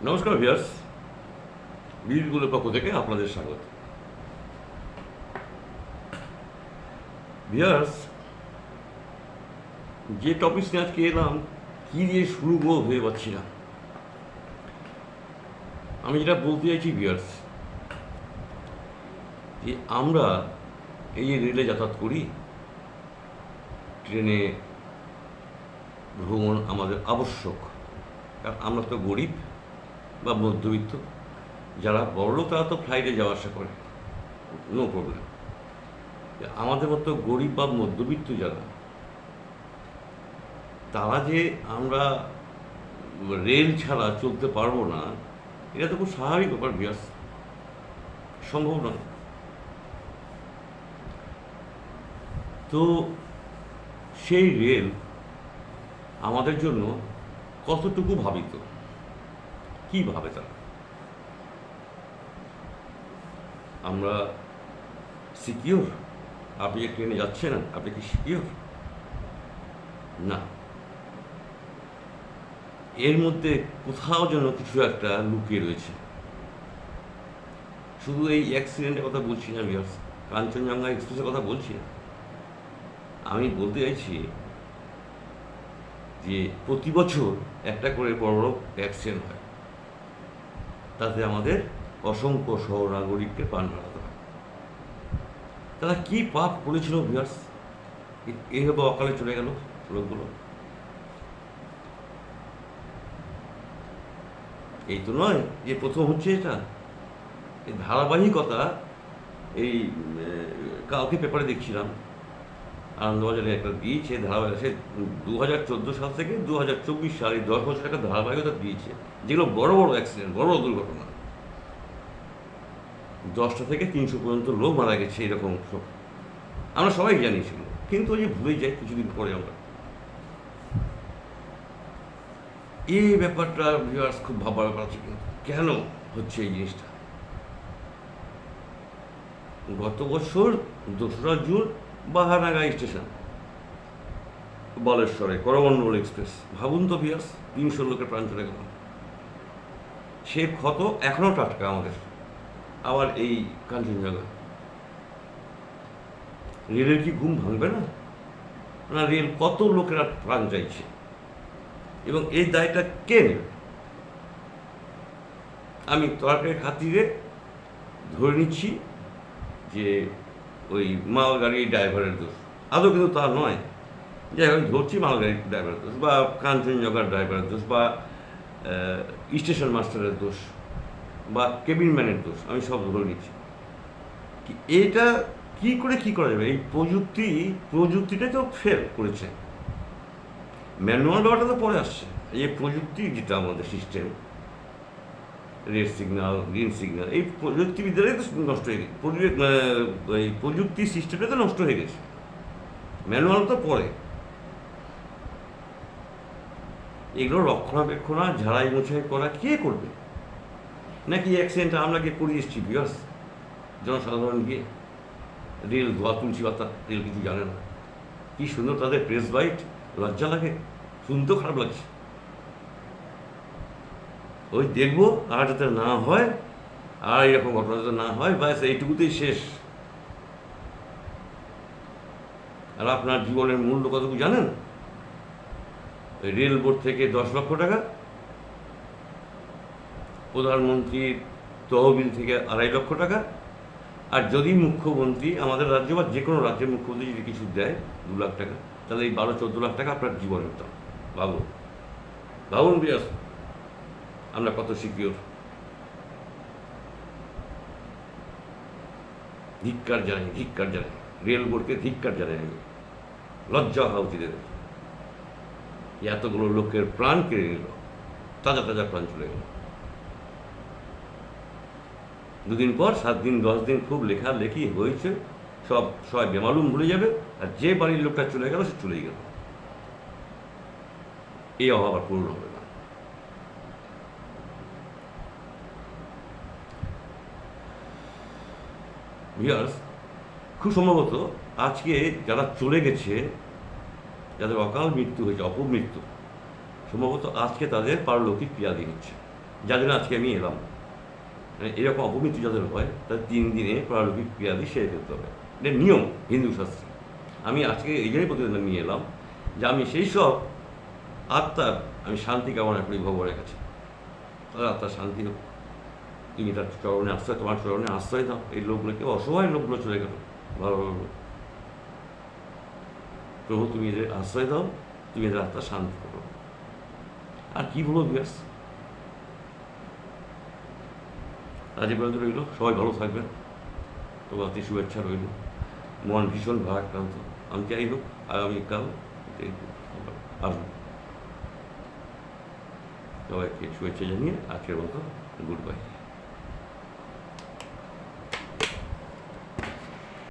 নমস্কার ভিউয়ার্স, বিউটিগুলোর পক্ষ থেকে আপনাদের স্বাগত। ভিউয়ার্স, যে টপিক নিয়ে আজকে এলাম, কী দিয়ে শুরু করবো ভেবে পাচ্ছি না। আমি যেটা বলতে চাইছি ভিউয়ার্স, যে আমরা এই যে রেলে যাতায়াত করি, ট্রেনে ভ্রমণ আমাদের আবশ্যক। কারণ আমরা তো গরিব বা মধ্যবিত্ত। যারা বড়লোক তারা তো ফ্লাইটে যাওয়া আসা করে, নো প্রবলেম। আমাদের মতো গরিব বা মধ্যবিত্ত যারা, তারা যে আমরা রেল ছাড়া চলতে পারবো না, এটা তো খুব স্বাভাবিক ব্যাপার ভিউয়ার্স, সম্ভব নয়। তো সেই রেল আমাদের জন্য কতটুকু ভাবিত, কি ভাবে তারা? আমরা সিকিওর? আপনি যে ট্রেনে যাচ্ছেন, আপনি কি সিকিওর? না, এর মধ্যে কোথাও যেন কিছু একটা লুকিয়ে রয়েছে। শুধু এই অ্যাক্সিডেন্টের কথা বলছি না ভিউয়ার্স, কাঞ্চনজঙ্ঘা এক্সপ্রেসের কথা বলছি না। আমি বলতে চাইছি যে প্রতি বছর একটা করে বড় বড় অ্যাক্সিডেন্ট হয়, তাতে আমাদের অসংখ্য সহনাগরিককে প্রাণ হারাতে হয়। তারা কি পাপ করেছিল ভিউয়ার্স, এইভাবে অকালে চলে গেল লোকগুলো? এই তো নয় যে প্রথম হচ্ছে এটা, এই ধারাবাহিকতা। এই কালকে পেপারে দেখছিলাম, আনন্দবাজারে একটা দিয়েছে ধারাবাহিক, সে 2014 সাল থেকে 2024 সাল, এই 10 বছর একটা ধারাবাহিকতা দিয়েছে, যেগুলো বড় বড় অ্যাক্সিডেন্ট, বড় বড় দুর্ঘটনা, 10টা থেকে 300 পর্যন্ত লোক মারা গেছে এরকম সব। আমরা সবাই জানি সেগুলো, কিন্তু ওই যে ভুলে যাই কিছুদিন পরে আমরা। এই ব্যাপারটা ভিউয়ার্স খুব ভাবার ব্যাপার আছে, কিন্তু কেন হচ্ছে এই জিনিসটা? গত বছর 2রা জুন বাহানাগা স্টেশন, বালেশ্বরে করমণ্ডল এক্সপ্রেস, ভাবুন তো ভিউয়ার্স, 300 লোকের প্রাণ চলে গেল। সে ক্ষত এখনও টাটকা আমাদের। আবার এই কাঞ্চনজঙ্ঘা, রেলের কি ঘুম ভাঙবে না? না, রেল কত লোকেরা প্রাণ চাইছে, এবং এই দায়টা কে নেবে? আমি তরকারের খাতিরে ধরে নিচ্ছি যে ওই মালগাড়ির ড্রাইভারের দোষ, আদৌ কিন্তু তা নয়। যাই হোক, ধরছি মালগাড়ির ড্রাইভারের দোষ, বা কাঞ্চনজঙ্ঘার ড্রাইভারের দোষ, বা স্টেশন মাস্টারের দোষ, বা কেবিন ম্যানের দোষ, আমি সব ধরে নিচ্ছি। এটা কি করে কি করা যাবে? এই প্রযুক্তিটাই তো ফেল করেছে। ম্যানুয়াল ব্যাপারটা তো পরে আসছে। এই প্রযুক্তি যেটা আমাদের system, red signal, green signal, এই প্রযুক্তিবিদ্যাটাই তো নষ্ট হয়ে গেছে। এই প্রযুক্তি সিস্টেমটা তো নষ্ট হয়ে গেছে, ম্যানুয়াল তো পরে। এগুলো রক্ষণাবেক্ষণ আর ঝাড়াই মোছাই করা কে করবে? নাকি অ্যাক্সিডেন্ট আমরা গিয়ে করিয়ে এসছি ভিউয়ার্স, জনসাধারণ গিয়ে? রেল ধোয়া তুলসী পাতা, রেল কিছু জানে না। কি সুন্দর তাদের প্রেস বাইট, লজ্জা লাগে, শুনতেও খারাপ লাগছে। ওই দেখবো আর যাতে না হয়, আর এরকম ঘটনা যাতে না হয়, ব্যাস এইটুকুতেই শেষ। আর আপনার জীবনের মূল্য কতটুকু জানেন? রেল বোর্ড থেকে 10 লক্ষ টাকা, প্রধানমন্ত্রীর তহবিল থেকে 2.5 লক্ষ টাকা, আর যদি মুখ্যমন্ত্রী, আমাদের রাজ্য বা যে কোনো রাজ্যের মুখ্যমন্ত্রী যদি কিছু দেয় 2 লাখ টাকা, তাহলে এই 12-14 লাখ টাকা আপনার জীবনের দাম। ভাবুন, ভাবুন বিয়াস, আমরা কত সিকিওর। ধিক্কার জানাই, ধিক্কার জানাই, রেল বোর্ডকে ধিক্কার জানাই আমি। লজ্জা হওয়া উচিত এদের। এতগুলো লোকের প্রাণ কেড়ে নিল, তাজা তাজা প্রাণ চলে গেল। 2 দিন পর, 7 দিন 10 দিন খুব লেখালেখি হয়েছে, সবাই বেমালুম ভুলে যাবে, আর যে বাড়ির লোকটা চলে গেল সে চলেই গেল। এই অভাব আর পূর্ণ হবে না। ভিউয়ার্স, খুব সম্ভবত আজকে যারা চলে গেছে, যাদের অকাল মৃত্যু হয়েছে, অপমৃত্যু, সম্ভবত আজকে তাদের পারলৌকিক ক্রিয়াদি হচ্ছে। যার জন্য আজকে আমি এলাম। মানে এরকম অপমৃত্যু যাদের হয় তাদের 3 দিনে প্রারম্ভিক ক্রিয়াদি সেরে ফেলতে হবে, এটা নিয়ম হিন্দু শাস্ত্রে। আমি আজকে এই জন্যই প্রতিবেদন নিয়ে এলাম যে আমি সেই সব আত্মার আমি শান্তি কামনা করি ভগবানের কাছে, তাদের আত্মার শান্তি হোক। তুমি তার চরণে আশ্রয়, তোমার চরণে আশ্রয় দাও। এই লোকগুলোকে, অসহায় লোকগুলো চলে গেল, ভালো ভালো লোক। প্রভু তুমি এদের আশ্রয় দাও, তুমি এদের আত্মার শান্তি করো। আর কি বলো বিয়াস, আজ এ পর্যন্ত রইল। সবাই ভালো থাকবেন, প্রভাতী শুভেচ্ছা রইল। মন ভীষণ ভারাক্রান্ত। আমি যাই হোক আগামীকাল আসবো। সবাইকে শুভেচ্ছা জানিয়ে আজকের মতো গুড বাই।